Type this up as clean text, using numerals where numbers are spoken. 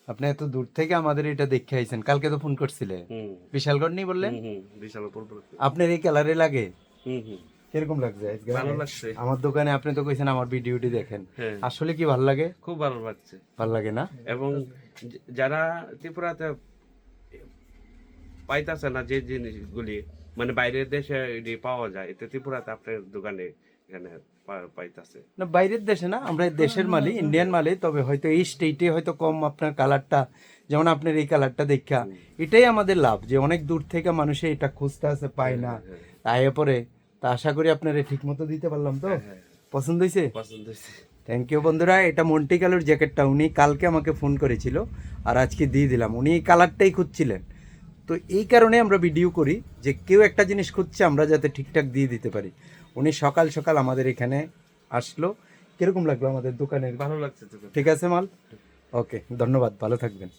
আপনি এত দূর থেকে আমাদের এটা দেখে আইছেন, কালকে তো ফোন করছিলে বিশালগড় নেই বললেন, আপনার এই কালারে লাগে? কিরকম লাগছে আজকে? ভালো লাগছে। আমার দোকানে আপনি তো কইছেন আমার ভিডিওটি দেখেন, হ্যাঁ। আসলে কি ভালো লাগে? খুব ভালো লাগছে। ভালো লাগে না? এবং যারা ত্রিপুরাতে পাইতাছে না যে জিনিসগুলি, মানে বাইরের দেশে এটি পাওয়া যায়, এতে ত্রিপুরাতে আপনার দোকানে এখানে পাইতাছে। না বাইরের দেশে না, আমরা দেশের মালই, ইন্ডিয়ান মালই, তবে হয়তো এই স্টেটে হয়তো কম আপনার কালারটা, যেমন আপনার এই কালারটা দেখা, এটাই আমাদের লাভ যে অনেক দূর থেকে মানুষে এটা খুঁজতে আসে, পায় না, আয়ে পরে। তা আশা করি আপনারা ঠিক মতো দিতে পারলাম তো? পছন্দ হয়েছে? পছন্দ হয়েছে। থ্যাংক ইউ বন্ধুরা। এটা মন্টি কালোর জ্যাকেটটা উনি কালকে আমাকে ফোন করেছিল আর আজকে দিয়ে দিলাম। উনি এই কালারটাই খুঁজছিলেন, তো এই কারণে আমরা ভিডিও করি যে কেউ একটা জিনিস খুঁজছে আমরা যাতে ঠিকঠাক দিয়ে দিতে পারি। উনি সকাল সকাল আমাদের এখানে আসলো। কিরকম লাগলো আমাদের দোকানের? ভালো লাগছে তো। ঠিক আছে মাল? ওকে, ধন্যবাদ, ভালো থাকবেন।